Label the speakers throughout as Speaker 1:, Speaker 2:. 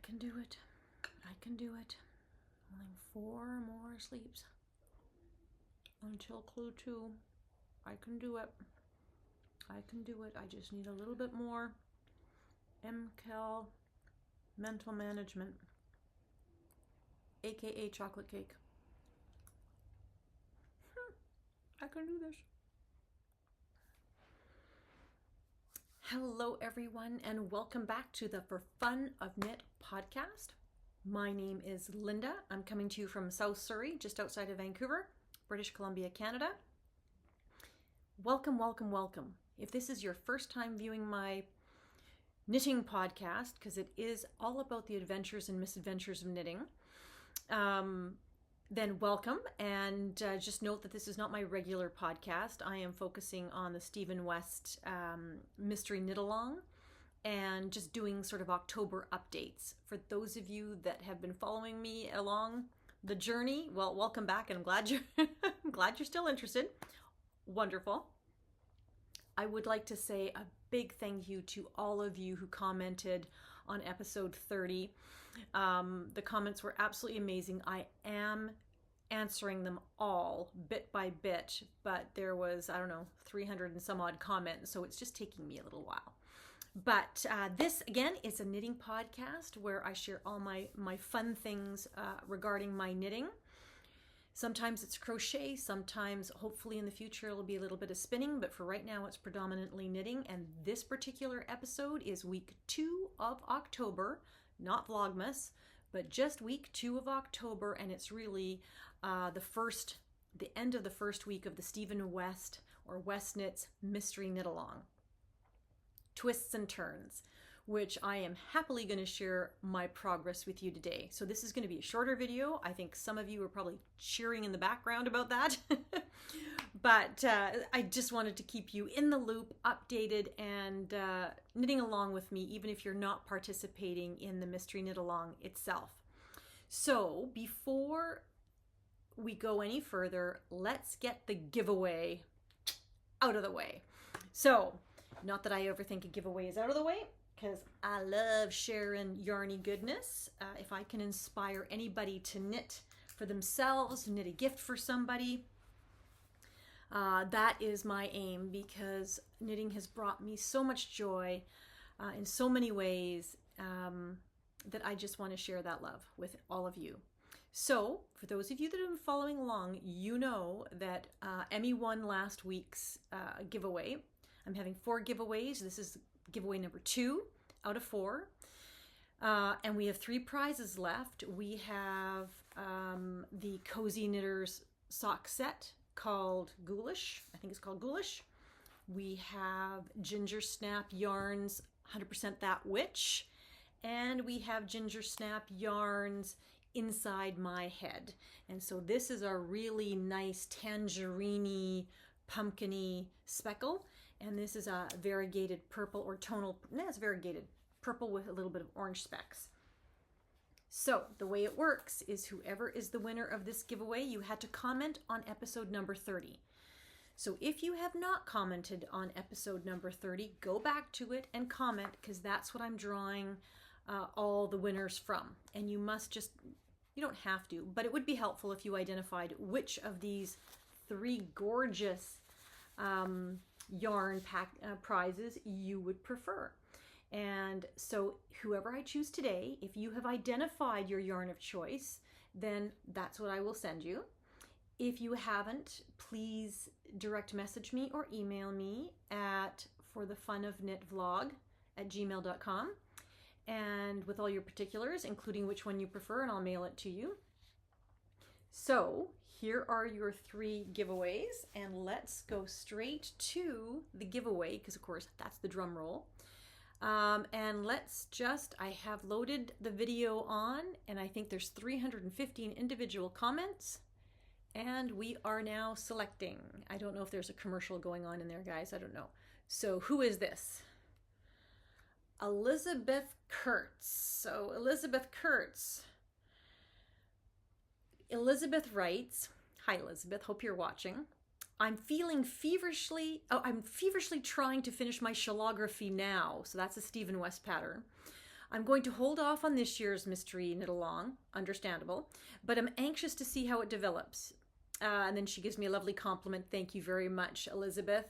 Speaker 1: can do it. I can do it. Only 4 more sleeps until clue 2. I can do it. I can do it. I just need a little bit more MKAL mental management, aka chocolate cake. I can do this. Hello everyone, and welcome back to the For Fun of Knit podcast. My name is Linda. I'm coming to you from South Surrey, just outside of Vancouver, British Columbia, Canada. Welcome, welcome, welcome. If this is your first time viewing my knitting podcast, because it is all about the adventures and misadventures of knitting, then welcome. And just note that this is not my regular podcast. I am focusing on the Stephen West Mystery Knit Along and just doing sort of October updates. For those of you that have been following me along the journey, well, welcome back, and I'm glad you're still interested. Wonderful. I would like to say a big thank you to all of you who commented on episode 30. The comments were absolutely amazing. I am answering them all bit by bit, but there was, 300 and some odd comments, so it's just taking me a little while. But this, again, is a knitting podcast where I share all my fun things regarding my knitting. Sometimes it's crochet, sometimes hopefully in the future it'll be a little bit of spinning, but for right now it's predominantly knitting. And this particular episode is week 2 of October, not Vlogmas, but just week 2 of October, and it's really the end of the first week of the Stephen West or West Knits Mystery Knit Along. Twists and turns, which I am happily going to share my progress with you today. So this is going to be a shorter video. I think some of you are probably cheering in the background about that. But I just wanted to keep you in the loop, updated, and knitting along with me, even if you're not participating in the Mystery Knit Along itself. So before we go any further, let's get the giveaway out of the way. So, not that I ever think a giveaway is out of the way, because I love sharing yarny goodness. If I can inspire anybody to knit for themselves, knit a gift for somebody, that is my aim, because knitting has brought me so much joy in so many ways that I just want to share that love with all of you. So, for those of you that have been following along, you know that Emmy won last week's giveaway. I'm having 4 giveaways. This is giveaway number 2 out of 4. And we have 3 prizes left. We have the Cozy Knitters sock set called Ghoulish. I think it's called Ghoulish. We have Ginger Snap Yarns 100% That Witch. And we have Ginger Snap Yarns Inside My Head. And so this is a really nice tangerine-y, pumpkin-y speckle. And this is a variegated purple or tonal, it's variegated purple with a little bit of orange specks. So the way it works is whoever is the winner of this giveaway, you had to comment on episode number 30. So if you have not commented on episode number 30, go back to it and comment, because that's what I'm drawing all the winners from. And you must just, you don't have to, but it would be helpful if you identified which of these 3 gorgeous yarn prizes you would prefer. And so whoever I choose today, if you have identified your yarn of choice, then that's what I will send you. If you haven't, please direct message me or email me at forthefunofknitvlog@gmail.com, and with all your particulars, including which one you prefer, and I'll mail it to you. So here are your 3 giveaways, and let's go straight to the giveaway, because of course that's the drum roll. And let's just, I have loaded the video on, and I think there's 315 individual comments, and we are now selecting. I don't know if there's a commercial going on in there, guys. I don't know. So who is this? Elizabeth Kurtz. So Elizabeth Kurtz. Elizabeth writes, hi Elizabeth, hope you're watching. I'm feverishly trying to finish my shawlography now. So that's a Stephen West pattern. I'm going to hold off on this year's mystery knit along, understandable, but I'm anxious to see how it develops. And then she gives me a lovely compliment. Thank you very much, Elizabeth.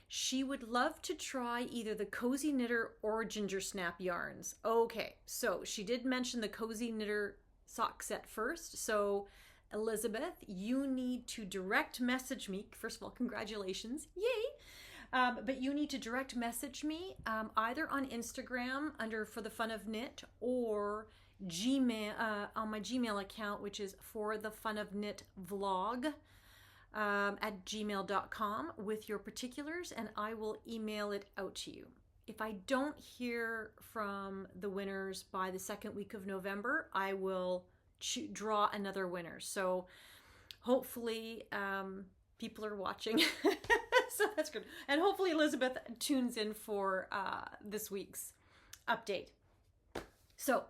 Speaker 1: She would love to try either the Cozy Knitter or Ginger Snap yarns. Okay, so she did mention the Cozy Knitter sock set first. So Elizabeth, you need to direct message me. First of all, congratulations. Yay! But you need to direct message me either on Instagram under For the Fun of Knit or Gmail on my Gmail account, which is For the Fun of Knit Vlog at gmail.com with your particulars, and I will email it out to you. If I don't hear from the winners by the second week of November, I will draw another winner. So hopefully people are watching. So that's good. And hopefully Elizabeth tunes in for this week's update. So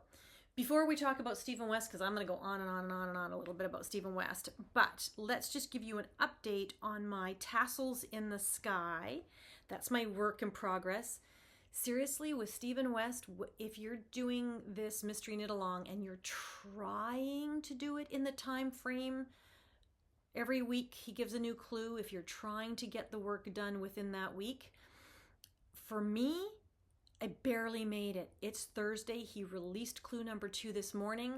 Speaker 1: before we talk about Stephen West, because I'm going to go on and on and on and on a little bit about Stephen West, but let's just give you an update on my Tassels in the Sky. That's my work in progress. Seriously, with Stephen West, if you're doing this mystery knit along and you're trying to do it in the time frame, every week he gives a new clue. If you're trying to get the work done within that week, for me, I barely made it. It's Thursday. He released clue number 2 this morning.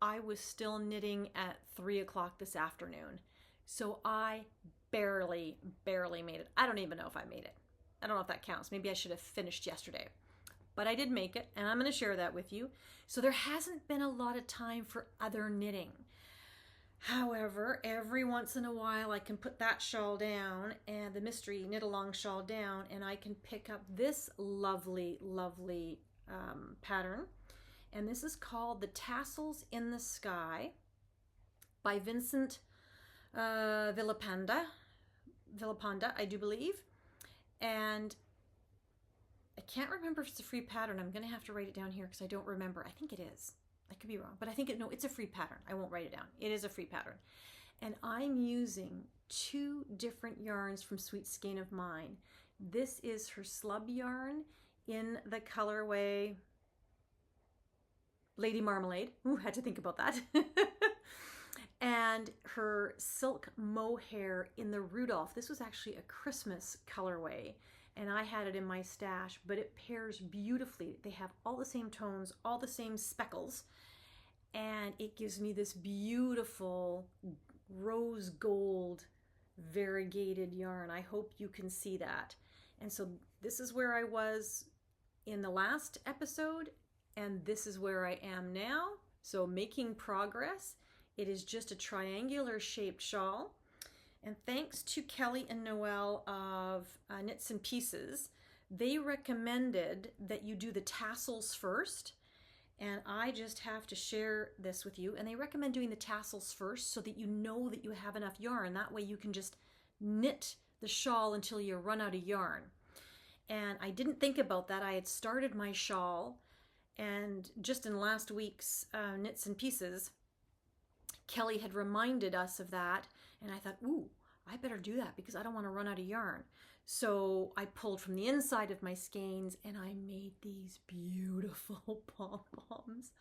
Speaker 1: I was still knitting at 3 o'clock this afternoon. So I barely made it. I don't even know if I made it. I don't know if that counts. Maybe I should have finished yesterday. But I did make it, and I'm going to share that with you. So there hasn't been a lot of time for other knitting. However, every once in a while I can put that shawl down and the mystery knit along shawl down, and I can pick up this lovely pattern. And this is called The Tassels in the Sky by Vincent Villapanda, I do believe. And I can't remember if it's a free pattern. I'm going to have to write it down here because I don't remember. I think it is. I could be wrong, but I think no, it's a free pattern. I won't write it down. It is a free pattern. And I'm using 2 different yarns from Sweet Skein of Mine. This is her slub yarn in the colorway Lady Marmalade. Ooh, had to think about that. And her silk mohair in the Rudolph. This was actually a Christmas colorway, and I had it in my stash, but it pairs beautifully. They have all the same tones, all the same speckles, and it gives me this beautiful rose gold variegated yarn. I hope you can see that. And so this is where I was in the last episode, and this is where I am now. So making progress. It is just a triangular shaped shawl. And thanks to Kelly and Noelle of Knits and Pieces, they recommended that you do the tassels first. And I just have to share this with you. And they recommend doing the tassels first so that you know that you have enough yarn. That way you can just knit the shawl until you run out of yarn. And I didn't think about that. I had started my shawl, and just in last week's Knits and Pieces, Kelly had reminded us of that, and I thought, ooh, I better do that because I don't want to run out of yarn. So I pulled from the inside of my skeins and I made these beautiful pom-poms.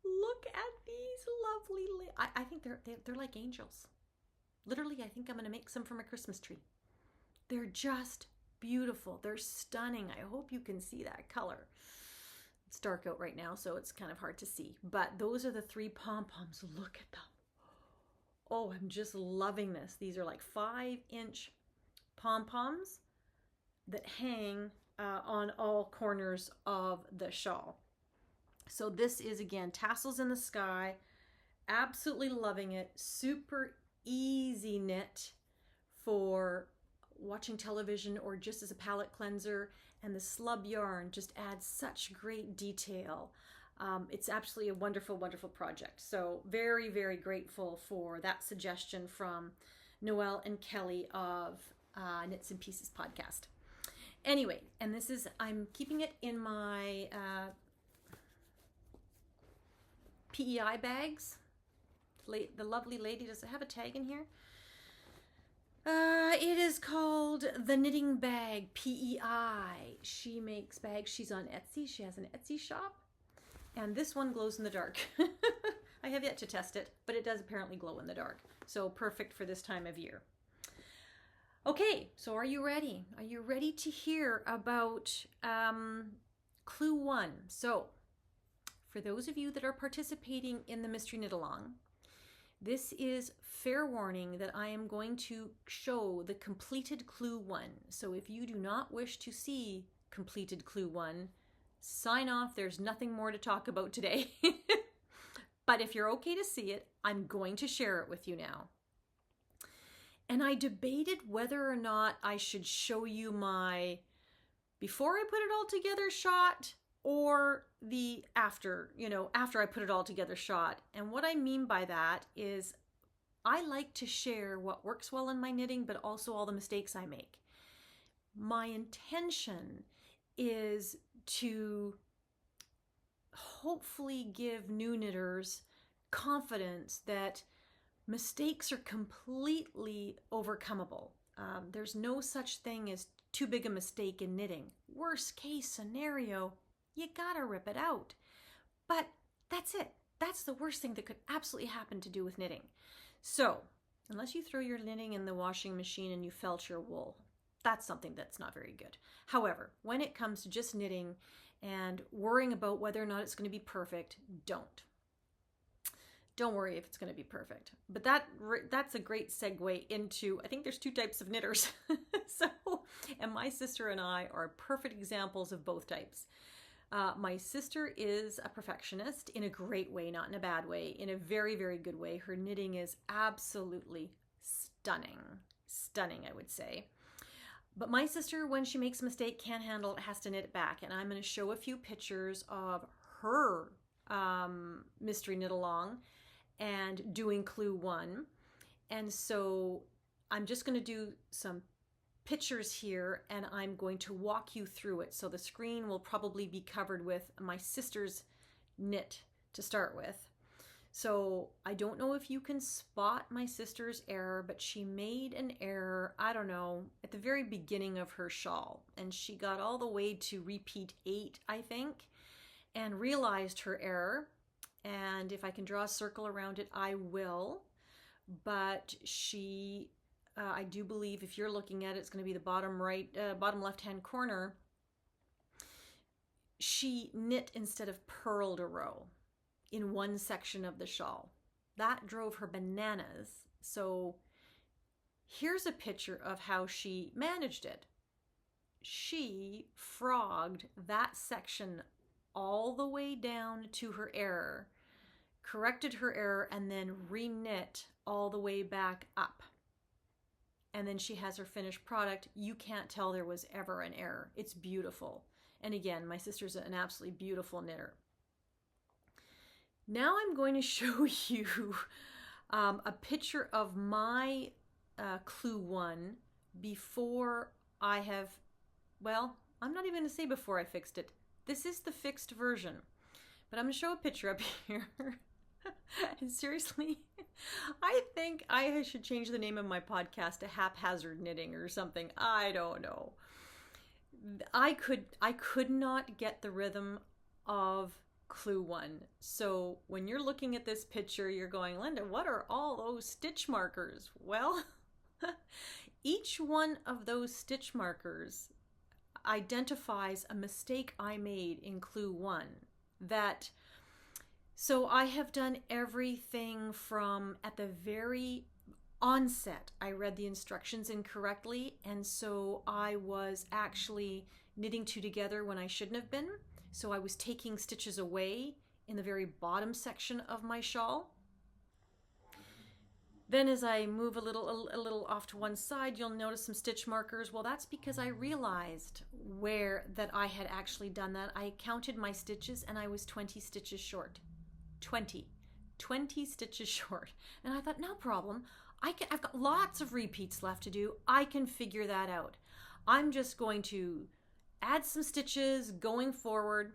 Speaker 1: Look at these lovely, I think they're like angels. Literally, I think I'm going to make some from a Christmas tree. They're just beautiful. They're stunning. I hope you can see that color. It's dark out right now, so it's kind of hard to see. But those are the 3 pom-poms. Look at them. Oh, I'm just loving this. These are like 5-inch pom-poms that hang on all corners of the shawl. So this is, again, Tassels in the Sky. Absolutely loving it. Super easy knit for watching television or just as a palette cleanser. And the slub yarn just adds such great detail. It's absolutely a wonderful, wonderful project. So very, very grateful for that suggestion from Noelle and Kelly of Knits and Pieces podcast. Anyway, and this is, I'm keeping it in my PEI bags. The lovely lady, does it have a tag in here? It is called The Knitting Bag, PEI. She makes bags. She's on Etsy. She has an Etsy shop. And this one glows in the dark. I have yet to test it, but it does apparently glow in the dark. So perfect for this time of year. Okay, so are you ready? Are you ready to hear about clue 1? So for those of you that are participating in the Mystery Knit Along, this is fair warning that I am going to show the completed clue 1. So if you do not wish to see completed clue 1, sign off. There's nothing more to talk about today. But if you're okay to see it, I'm going to share it with you now. And I debated whether or not I should show you my before I put it all together shot or the after, after I put it all together shot. And what I mean by that is I like to share what works well in my knitting, but also all the mistakes I make. My intention is to hopefully give new knitters confidence that mistakes are completely overcomable. There's no such thing as too big a mistake in knitting. Worst case scenario, you gotta rip it out. But that's it. That's the worst thing that could absolutely happen to do with knitting. So, unless you throw your knitting in the washing machine and you felt your wool, that's something that's not very good. However, when it comes to just knitting and worrying about whether or not it's going to be perfect, don't. Don't worry if it's going to be perfect. But that's a great segue into, I think there's 2 types of knitters. And my sister and I are perfect examples of both types. My sister is a perfectionist in a great way, not in a bad way, in a very, very good way. Her knitting is absolutely stunning. Stunning, I would say. But my sister, when she makes a mistake, can't handle it, has to knit it back. And I'm going to show a few pictures of her mystery knit along and doing clue 1. And so I'm just going to do some pictures here and I'm going to walk you through it. So the screen will probably be covered with my sister's knit to start with. So I don't know if you can spot my sister's error, but she made an error, I don't know, at the very beginning of her shawl. And she got all the way to repeat 8, I think, and realized her error. And if I can draw a circle around it, I will. But she, I do believe if you're looking at it, it's going to be the bottom left-hand corner. She knit instead of purled a row in one section of the shawl. That drove her bananas. So here's a picture of how she managed it. She frogged that section all the way down to her error, corrected her error, and then re-knit all the way back up. And then she has her finished product. You can't tell there was ever an error. It's beautiful. And again, my sister's an absolutely beautiful knitter. Now I'm going to show you a picture of my clue 1 before I have, well, I'm not even going to say before I fixed it. This is the fixed version, but I'm going to show a picture up here. And seriously, I think I should change the name of my podcast to Haphazard Knitting or something. I don't know. I could not get the rhythm of clue 1. So when you're looking at this picture, you're going, Linda, what are all those stitch markers? Well, each one of those stitch markers identifies a mistake I made in clue 1. So I have done everything from at the very onset, I read the instructions incorrectly, and so I was actually knitting 2 together when I shouldn't have been. So I was taking stitches away in the very bottom section of my shawl. Then as I move a little off to one side, you'll notice some stitch markers. Well, that's because I realized that I had actually done that. I counted my stitches and I was 20 stitches short. 20 stitches short. And I thought, no problem. I've got lots of repeats left to do. I can figure that out. I'm just going to add some stitches going forward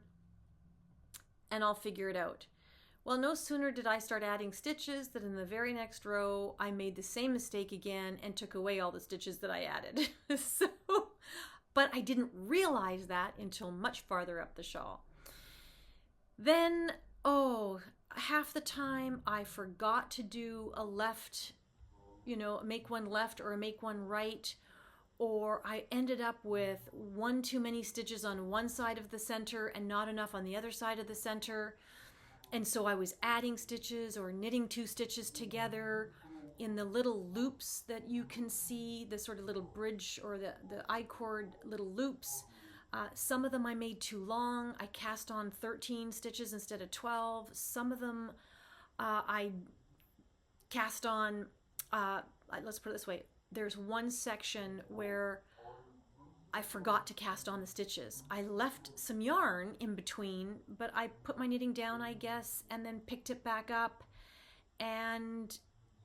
Speaker 1: and I'll figure it out. Well, no sooner did I start adding stitches than in the very next row, I made the same mistake again and took away all the stitches that I added. But I didn't realize that until much farther up the shawl. Then, oh, half the time I forgot to do a left, make one left or make one right, or I ended up with one too many stitches on one side of the center and not enough on the other side of the center. And so I was adding stitches or knitting two stitches together in the little loops that you can see, the sort of little bridge or the I-cord little loops. Some of them I made too long. I cast on 13 stitches instead of 12. Some of them I cast on, let's put it this way, there's one section where I forgot to cast on the stitches. I left some yarn in between, but I put my knitting down, I guess, and then picked it back up and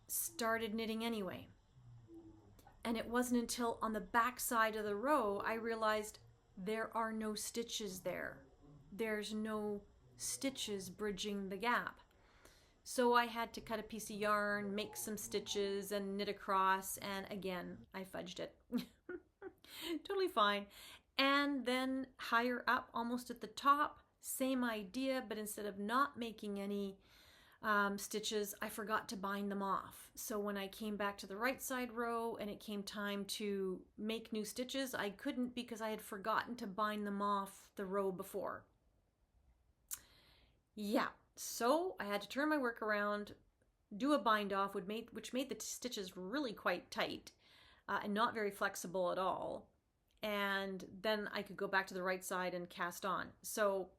Speaker 1: started knitting anyway. And it wasn't until on the back side of the row I realized there are no stitches there. There's no stitches bridging the gap. So I had to cut a piece of yarn, make some stitches, and knit across, and again, I fudged it. Totally fine. And then higher up, almost at the top, same idea, but instead of not making any stitches, I forgot to bind them off. So when I came back to the right side row and it came time to make new stitches, I couldn't because I had forgotten to bind them off the row before. Yeah, so I had to turn my work around, do a bind off, which made the stitches really quite tight and not very flexible at all. And then I could go back to the right side and cast on. So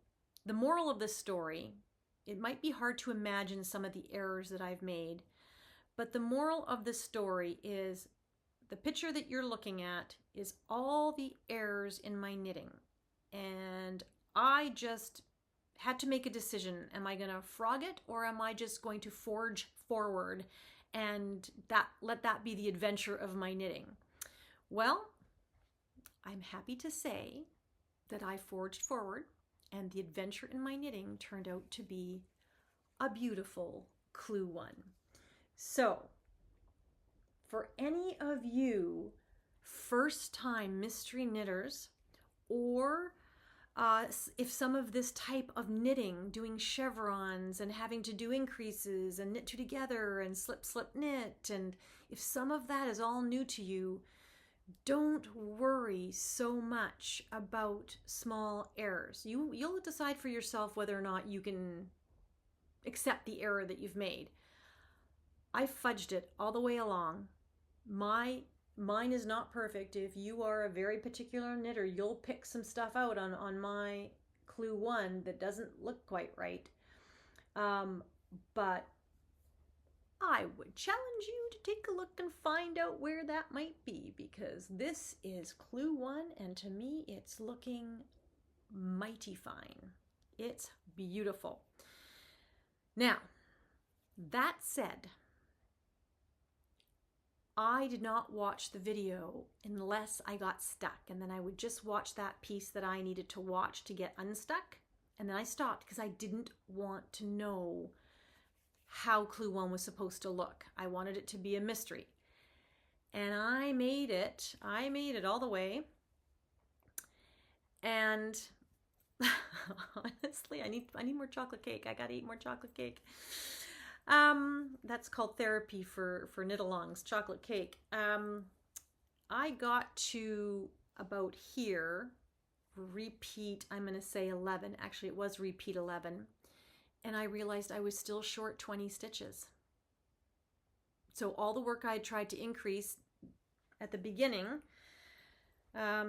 Speaker 1: the moral of this story, it might be hard to imagine some of the errors that I've made, but the moral of this story is the picture that you're looking at is all the errors in my knitting. And I just had to make a decision. Am I going to frog it, or am I just going to forge forward and let that be the adventure of my knitting? Well, I'm happy to say that I forged forward, and the adventure in my knitting turned out to be a beautiful clue one. So, for any of you first-time mystery knitters, or if some of this type of knitting, doing chevrons and having to do increases and knit two together and slip, slip, knit, and if some of that is all new to you, don't worry so much about small errors. You'll decide for yourself whether or not you can accept the error that you've made. I fudged it all the way along. Mine is not perfect. If you are a very particular knitter, you'll pick some stuff out on my clue one that doesn't look quite right. But I would challenge you to take a look and find out where that might be, because this is clue one, and to me it's looking mighty fine. It's beautiful. Now, that said, I did not watch the video unless I got stuck, and then I would just watch that piece that I needed to watch to get unstuck, and then I stopped because I didn't want to know how clue one was supposed to look. I wanted it to be a mystery. And I made it all the way. And honestly, I need more chocolate cake. I gotta eat more chocolate cake. That's called therapy for knit-alongs, chocolate cake. I got to about here, repeat, I'm gonna say 11. Actually, it was repeat 11. And I realized I was still short 20 stitches. So all the work I had tried to increase at the beginning, I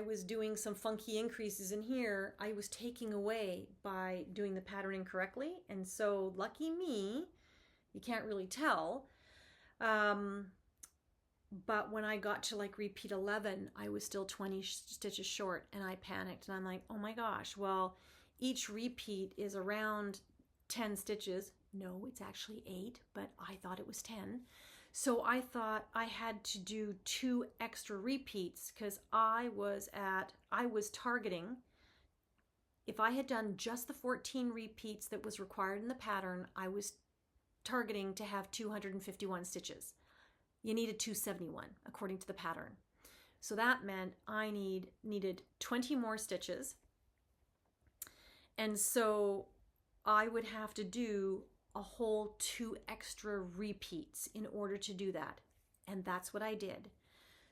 Speaker 1: was doing some funky increases in here. I was taking away by doing the patterning correctly. And so lucky me, you can't really tell. But when I got to like repeat 11, I was still 20 stitches short, and I panicked, and I'm like, oh my gosh, well, each repeat is around 10 stitches. No, it's actually 8, but I thought it was 10. So I thought I had to do 2 extra repeats because I was targeting, if I had done just the 14 repeats that was required in the pattern, I was targeting to have 251 stitches. You needed 271 according to the pattern. So that meant I needed 20 more stitches. And so I would have to do a whole 2 extra repeats in order to do that. And that's what I did.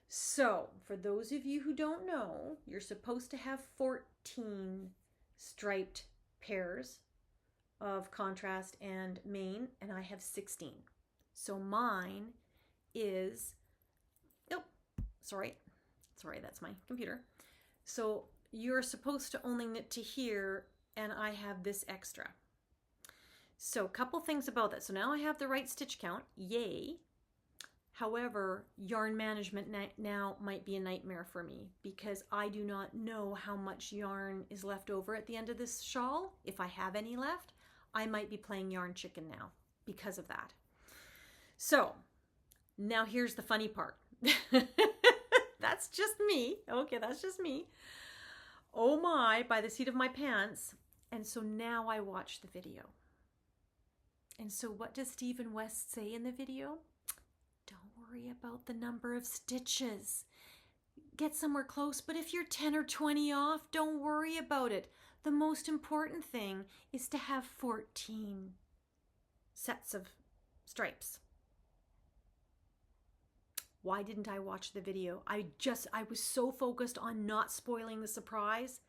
Speaker 1: So for those of you who don't know, you're supposed to have 14 striped pairs of contrast and main, and I have 16. So mine is, oh, sorry, that's my computer. So you're supposed to only knit to here, and I have this extra. So a couple things about that. So now I have the right stitch count, yay. However, yarn management now might be a nightmare for me because I do not know how much yarn is left over at the end of this shawl. If I have any left, I might be playing yarn chicken now because of that. So now here's the funny part. That's just me. Okay, that's just me. Oh my, by the seat of my pants. And so now I watch the video. And so what does Stephen West say in the video? Don't worry about the number of stitches. Get somewhere close, but if you're 10 or 20 off, don't worry about it. The most important thing is to have 14 sets of stripes. Why didn't I watch the video? I was so focused on not spoiling the surprise.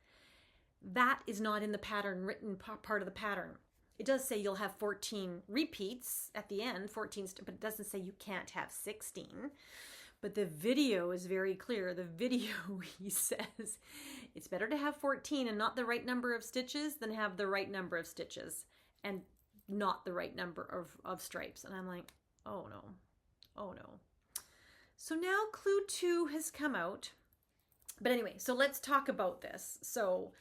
Speaker 1: That is not in the pattern, written part of the pattern. It does say you'll have 14 repeats at the end, 14, but it doesn't say you can't have 16. But the video is very clear. The video, he says, it's better to have 14 and not the right number of stitches than have the right number of stitches and not the right number of stripes. And I'm like, oh no, oh no. So now clue 2 has come out. But anyway, so let's talk about this. So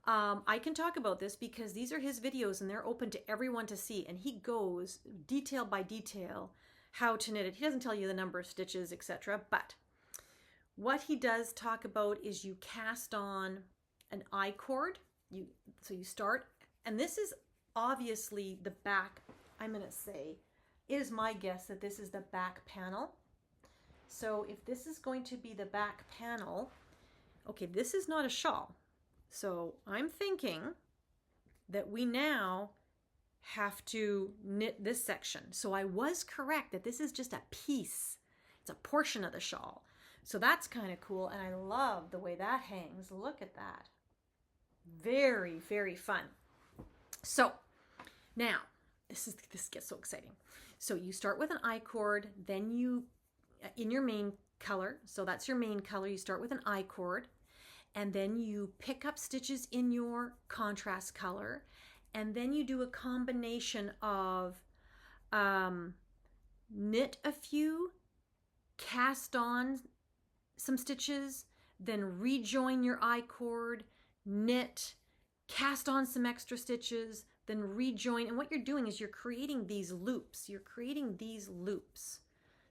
Speaker 1: I can talk about this because these are his videos and they're open to everyone to see. And he goes detail by detail how to knit it. He doesn't tell you the number of stitches, etc. But what he does talk about is you cast on an I-cord. So you start, and this is obviously the back. I'm going to say, it is my guess that this is the back panel. So if this is going to be the back panel, okay, this is not a shawl. So I'm thinking that we now have to knit this section. So I was correct that this is just a piece. It's a portion of the shawl. So that's kind of cool. And I love the way that hangs. Look at that. Very, very fun. So now this gets so exciting. So you start with an I-cord, then you, in your main color, so that's your main color, you start with an I-cord, and then you pick up stitches in your contrast color, and then you do a combination of knit a few, cast on some stitches, then rejoin your I-cord, knit, cast on some extra stitches, then rejoin. And what you're doing is you're creating these loops. You're creating these loops.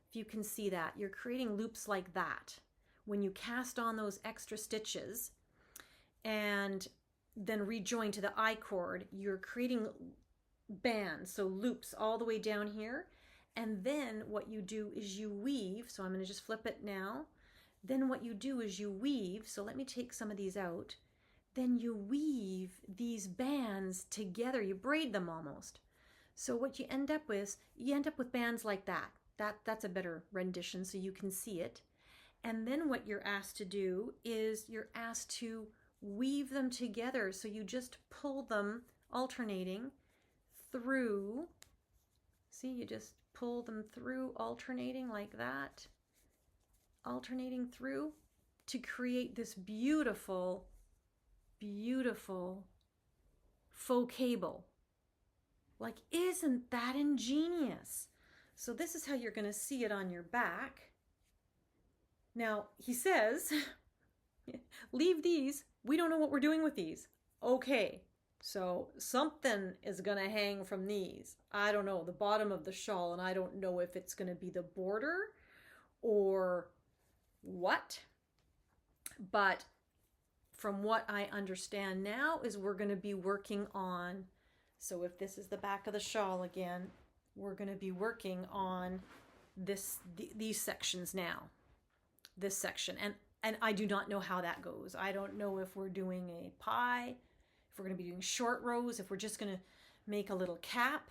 Speaker 1: If you can see that, you're creating loops like that. When you cast on those extra stitches and then rejoin to the I-cord, you're creating bands, so loops all the way down here. And then what you do is you weave. So I'm going to just flip it now. Then what you do is you weave. So let me take some of these out. Then you weave these bands together. You braid them almost. So what you end up with bands like that. That's a better rendition so you can see it. And then what you're asked to do is you're asked to weave them together. So you just pull them alternating through. See, you just pull them through alternating like that. Alternating through to create this beautiful, beautiful faux cable. Like, isn't that ingenious? So this is how you're going to see it on your back. Now, he says, leave these. We don't know what we're doing with these. Okay, so something is going to hang from these. I don't know, the bottom of the shawl, and I don't know if it's going to be the border or what. But from what I understand now is we're going to be working on, so if this is the back of the shawl again, we're going to be working on these sections now. This section. And I do not know how that goes. I don't know if we're doing a pie, if we're going to be doing short rows, if we're just going to make a little cap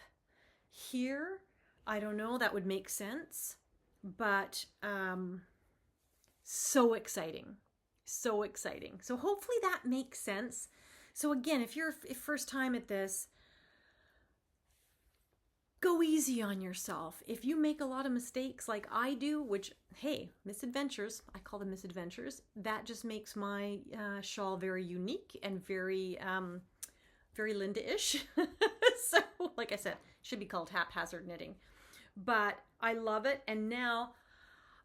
Speaker 1: here, I don't know, that would make sense. But so exciting. So exciting. So hopefully that makes sense. So again, if you're first time at this, go easy on yourself. If you make a lot of mistakes like I do, which, hey, misadventures, I call them misadventures, that just makes my shawl very unique and very, very Linda-ish. So, like I said, should be called haphazard knitting. But I love it. And now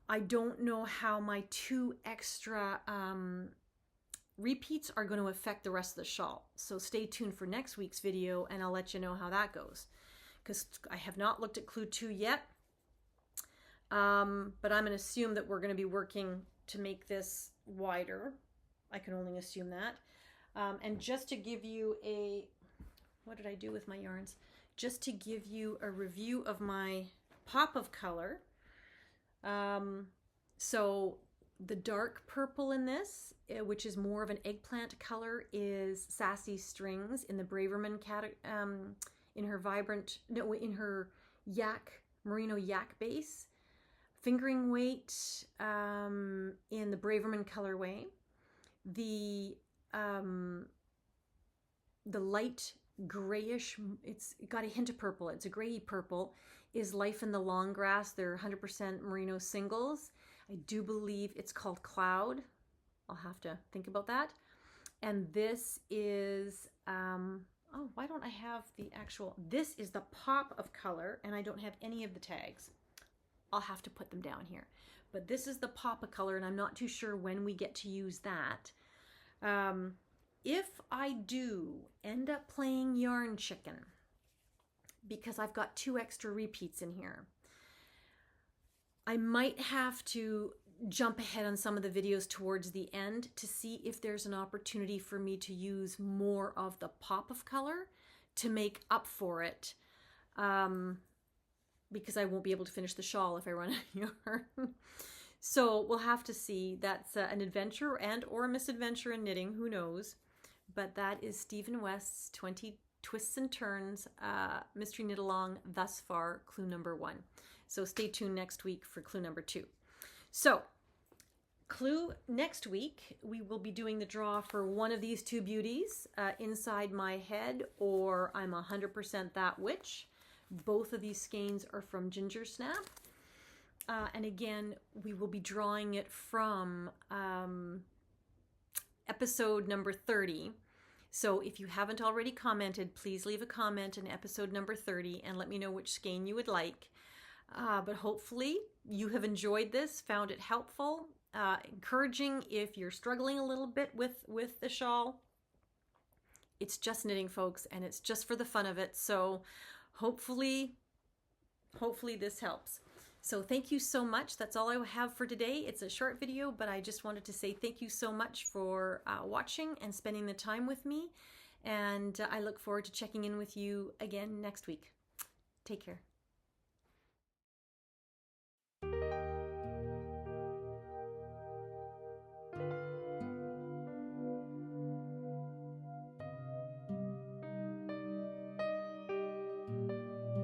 Speaker 1: I don't know how my 2 extra repeats are going to affect the rest of the shawl. So stay tuned for next week's video and I'll let you know how that goes. Because I have not looked at clue 2 yet. But I'm going to assume that we're going to be working to make this wider. I can only assume that. And just to give you a, what did I do with my yarns? Just to give you a review of my pop of color. So the dark purple in this, which is more of an eggplant color, is Sassy Strings in the Braverman in her vibrant, no, in her merino yak base. Fingering weight in the Braverman colorway. The light grayish, it's got a hint of purple, it's a grayy purple, is Life in the Long Grass. They're 100% merino singles. I do believe it's called Cloud. I'll have to think about that. And this is, oh, why don't I have the actual, this is the pop of color, and I don't have any of the tags. I'll have to put them down here. But this is the pop of color, and I'm not too sure when we get to use that. If I do end up playing Yarn Chicken, because I've got 2 extra repeats in here, I might have to jump ahead on some of the videos towards the end to see if there's an opportunity for me to use more of the pop of color to make up for it, because I won't be able to finish the shawl if I run out of yarn. So we'll have to see. That's an adventure and or a misadventure in knitting, who knows. But that is Stephen West's 20 Twists and Turns Mystery Knit Along thus far, clue number 1. So stay tuned next week for clue number 2. So clue next week, we will be doing the draw for one of these 2 beauties, Inside My Head or I'm 100% That Witch. Both of these skeins are from Ginger Snap. And again, we will be drawing it from episode number 30. So if you haven't already commented, please leave a comment in episode number 30 and let me know which skein you would like. But hopefully you have enjoyed this, found it helpful, encouraging if you're struggling a little bit with the shawl. It's just knitting, folks, and it's just for the fun of it. So hopefully this helps. So thank you so much. That's all I have for today. It's a short video, but I just wanted to say thank you so much for watching and spending the time with me. And I look forward to checking in with you again next week. Take care.